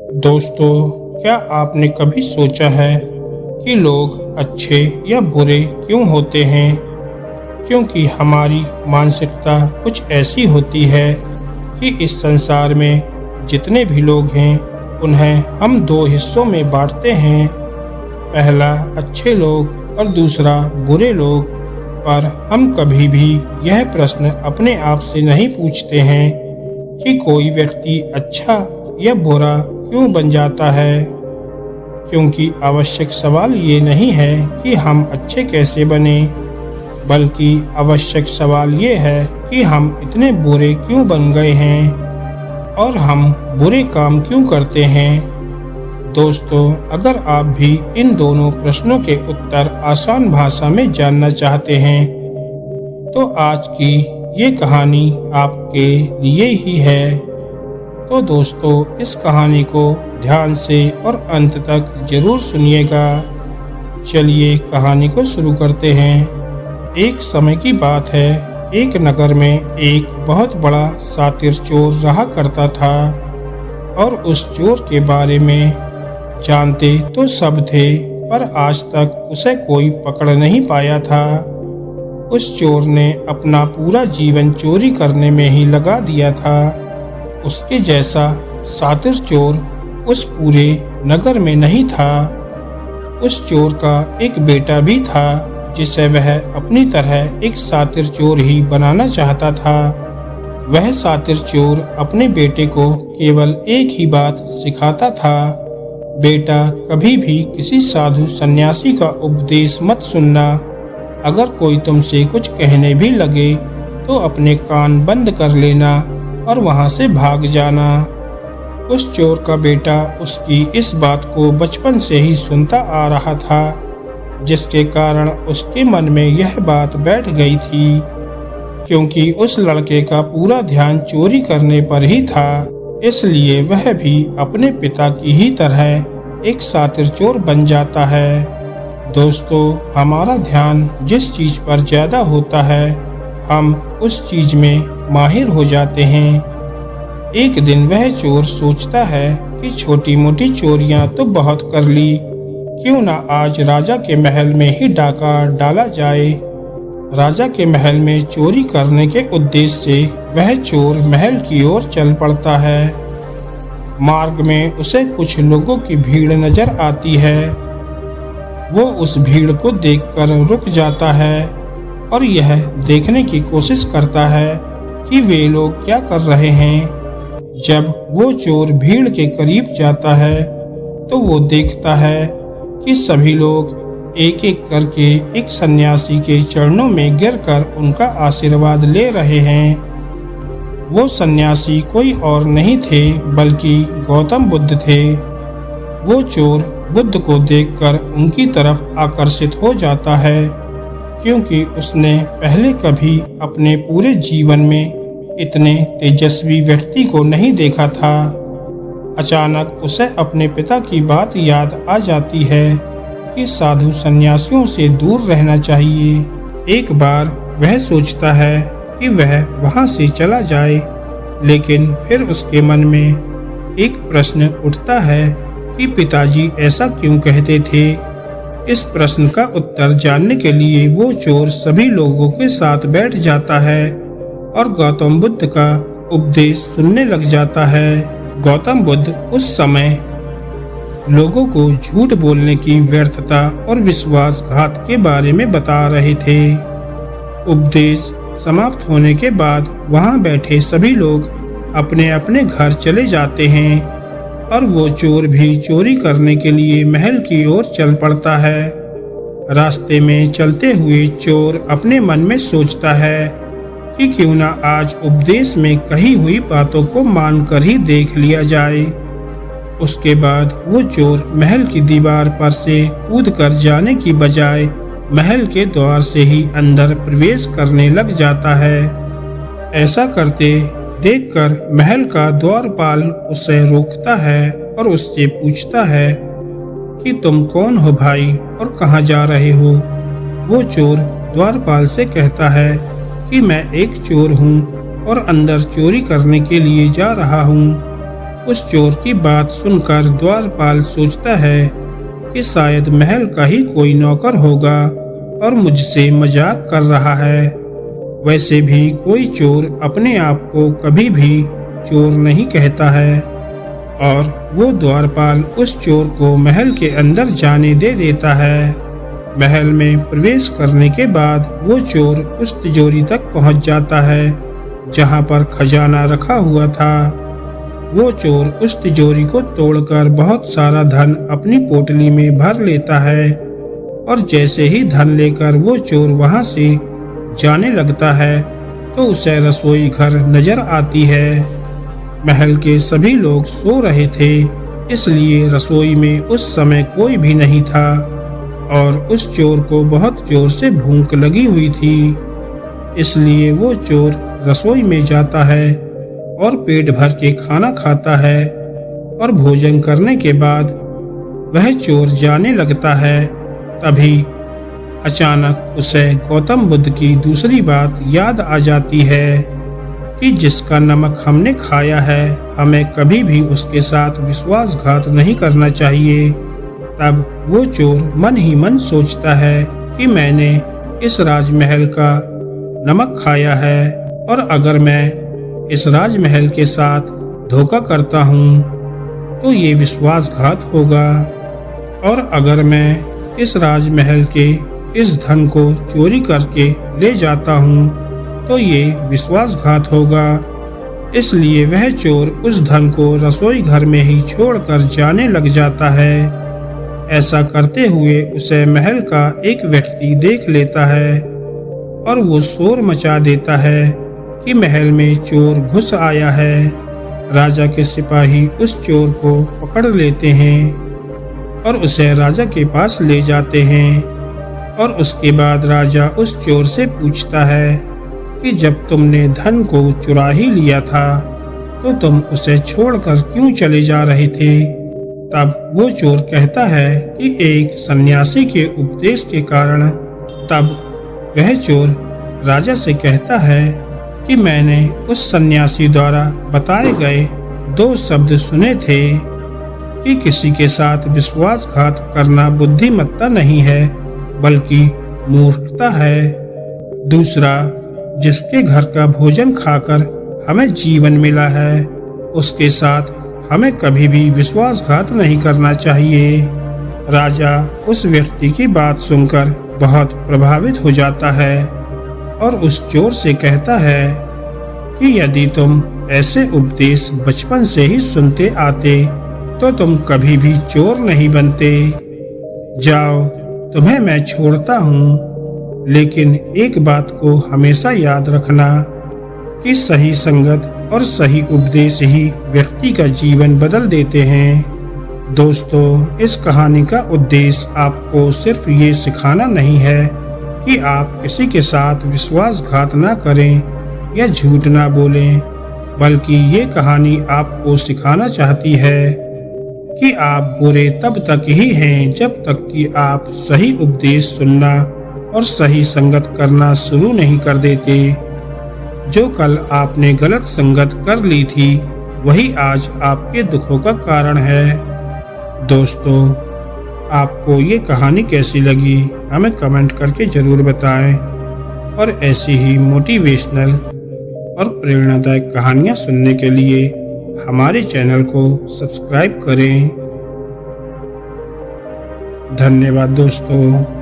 दोस्तों, क्या आपने कभी सोचा है कि लोग अच्छे या बुरे क्यों होते हैं? क्योंकि हमारी मानसिकता कुछ ऐसी होती है कि इस संसार में जितने भी लोग हैं, उन्हें हम दो हिस्सों में बांटते हैं। पहला अच्छे लोग और दूसरा बुरे लोग। पर हम कभी भी यह प्रश्न अपने आप से नहीं पूछते हैं कि कोई व्यक्ति अच्छा या बुरा क्यों बन जाता है। क्योंकि आवश्यक सवाल ये नहीं है कि हम अच्छे कैसे बने, बल्कि आवश्यक सवाल ये है कि हम इतने बुरे क्यों बन गए हैं और हम बुरे काम क्यों करते हैं। दोस्तों, अगर आप भी इन दोनों प्रश्नों के उत्तर आसान भाषा में जानना चाहते हैं, तो आज की ये कहानी आपके लिए ही है। तो दोस्तों, इस कहानी को ध्यान से और अंत तक जरूर सुनिएगा। चलिए कहानी को शुरू करते हैं। एक समय की बात है, एक नगर में एक बहुत बड़ा शातिर चोर रहा करता था और उस चोर के बारे में जानते तो सब थे, पर आज तक उसे कोई पकड़ नहीं पाया था। उस चोर ने अपना पूरा जीवन चोरी करने में ही लगा दिया था। उसके जैसा शातिर चोर उस पूरे नगर में नहीं था। उस चोर का एक बेटा भी था, जिसे वह अपनी तरह एक शातिर चोर ही बनाना चाहता था। वह शातिर चोर अपने बेटे को केवल एक ही बात सिखाता था, बेटा, कभी भी किसी साधु सन्यासी का उपदेश मत सुनना। अगर कोई तुमसे कुछ कहने भी लगे तो अपने कान बंद कर लेना और वहां से भाग जाना। उस चोर का बेटा उसकी इस बात को बचपन से ही सुनता आ रहा था, जिसके कारण उसके मन में यह बात बैठ गई थी। क्योंकि उस लड़के का पूरा ध्यान चोरी करने पर ही था, इसलिए वह भी अपने पिता की ही तरह एक शातिर चोर बन जाता है। दोस्तों, हमारा ध्यान जिस चीज पर ज्यादा होता है, हम उस चीज में माहिर हो जाते हैं। एक दिन वह चोर सोचता है कि छोटी मोटी चोरियां तो बहुत कर ली, क्यों ना आज राजा के महल में ही डाका डाला जाए। राजा के महल में चोरी करने के उद्देश्य से वह चोर महल की ओर चल पड़ता है। मार्ग में उसे कुछ लोगों की भीड़ नजर आती है। वो उस भीड़ को देखकर रुक जाता है और यह देखने की कोशिश करता है कि वे लोग क्या कर रहे हैं। जब वो चोर भीड़ के करीब जाता है, तो वो देखता है कि सभी लोग एक एक करके एक सन्यासी के चरणों में गिरकर उनका आशीर्वाद ले रहे हैं। वो सन्यासी कोई और नहीं थे, बल्कि गौतम बुद्ध थे। वो चोर बुद्ध को देखकर उनकी तरफ आकर्षित हो जाता है, क्योंकि उसने पहले कभी अपने पूरे जीवन में इतने तेजस्वी व्यक्ति को नहीं देखा था। अचानक उसे अपने पिता की बात याद आ जाती है कि साधु सन्यासियों से दूर रहना चाहिए। एक बार वह सोचता है कि वह वहां से चला जाए, लेकिन फिर उसके मन में एक प्रश्न उठता है कि पिताजी ऐसा क्यों कहते थे। इस प्रश्न का उत्तर जानने के लिए वो चोर सभी लोगों के साथ बैठ जाता है और गौतम बुद्ध का उपदेश सुनने लग जाता है। गौतम बुद्ध उस समय लोगों को झूठ बोलने की व्यर्थता और विश्वासघात के बारे में बता रहे थे। उपदेश समाप्त होने के बाद वहां बैठे सभी लोग अपने अपने घर चले जाते हैं और वो चोर भी चोरी करने के लिए महल की ओर चल पड़ता है। रास्ते में चलते हुए चोर अपने मन में सोचता है कि क्यों ना आज उपदेश में कही हुई बातों को मानकर ही देख लिया जाए। उसके बाद वो चोर महल की दीवार पर से कूदकर जाने की बजाय महल के द्वार से ही अंदर प्रवेश करने लग जाता है। ऐसा करते देखकर महल का द्वारपाल उसे रोकता है और उससे पूछता है कि तुम कौन हो भाई और कहाँ जा रहे हो। वो चोर द्वारपाल से कहता है कि मैं एक चोर हूँ और अंदर चोरी करने के लिए जा रहा हूँ। उस चोर की बात सुनकर द्वारपाल सोचता है कि शायद महल का ही कोई नौकर होगा और मुझसे मजाक कर रहा है। वैसे भी कोई चोर अपने आप को कभी भी चोर नहीं कहता है। और वो द्वारपाल उस चोर को महल के अंदर जाने दे देता है। महल में प्रवेश करने के बाद वो चोर उस तिजोरी तक पहुंच जाता है जहां पर खजाना रखा हुआ था। वो चोर उस तिजोरी को तोड़कर बहुत सारा धन अपनी पोटली में भर लेता है और जैसे ही धन लेकर वो चोर वहां से जाने लगता है तो उसे रसोई घर नजर आती है। महल के सभी लोग सो रहे थे, इसलिए रसोई में उस समय कोई भी नहीं था और उस चोर को बहुत जोर से भूख लगी हुई थी। इसलिए वो चोर रसोई में जाता है और पेट भर के खाना खाता है और भोजन करने के बाद वह चोर जाने लगता है। तभी अचानक उसे गौतम बुद्ध की दूसरी बात याद आ जाती है कि जिसका नमक हमने खाया है हमें कभी भी उसके साथ विश्वासघात नहीं करना चाहिए। तब वो चोर मन ही मन सोचता है कि मैंने इस राजमहल का नमक खाया है और अगर मैं इस राजमहल के साथ धोखा करता हूँ तो ये विश्वासघात होगा और अगर मैं इस राजमहल के इस धन को चोरी करके ले जाता हूँ तो ये विश्वासघात होगा। इसलिए वह चोर उस धन को रसोई घर में ही छोड़कर जाने लग जाता है। ऐसा करते हुए उसे महल का एक व्यक्ति देख लेता है और वो शोर मचा देता है कि महल में चोर घुस आया है। राजा के सिपाही उस चोर को पकड़ लेते हैं और उसे राजा के पास ले जाते हैं और उसके बाद राजा उस चोर से पूछता है कि जब तुमने धन को चुरा ही लिया था तो तुम उसे छोड़कर क्यों चले जा रहे थे। तब वो चोर कहता है कि एक सन्यासी के उपदेश के कारण। तब वह चोर राजा से कहता है कि मैंने उस सन्यासी द्वारा बताए गए 2 शब्द सुने थे कि किसी के साथ विश्वासघात करना बुद्धिमत्ता नहीं है बल्कि मूर्खता है। दूसरा, जिसके घर का भोजन खाकर हमें जीवन मिला है उसके साथ हमें कभी भी विश्वासघात नहीं करना चाहिए। राजा उस व्यक्ति की बात सुनकर बहुत प्रभावित हो जाता है और उस चोर से कहता है कि यदि तुम ऐसे उपदेश बचपन से ही सुनते आते तो तुम कभी भी चोर नहीं बनते। जाओ, तुम्हें मैं छोड़ता हूँ, लेकिन एक बात को हमेशा याद रखना कि सही संगत और सही उपदेश ही व्यक्ति का जीवन बदल देते हैं। दोस्तों, इस कहानी का उद्देश्य आपको सिर्फ ये सिखाना नहीं है कि आप किसी के साथ विश्वासघात ना करें या झूठ ना बोलें, बल्कि ये कहानी आपको सिखाना चाहती है कि आप बुरे तब तक ही हैं जब तक कि आप सही उपदेश सुनना और सही संगत करना शुरू नहीं कर देते। जो कल आपने गलत संगत कर ली थी वही आज आपके दुखों का कारण है। दोस्तों, आपको ये कहानी कैसी लगी हमें कमेंट करके जरूर बताएं और ऐसी ही मोटिवेशनल और प्रेरणादायक कहानियाँ सुनने के लिए हमारे चैनल को सब्सक्राइब करें। धन्यवाद दोस्तों।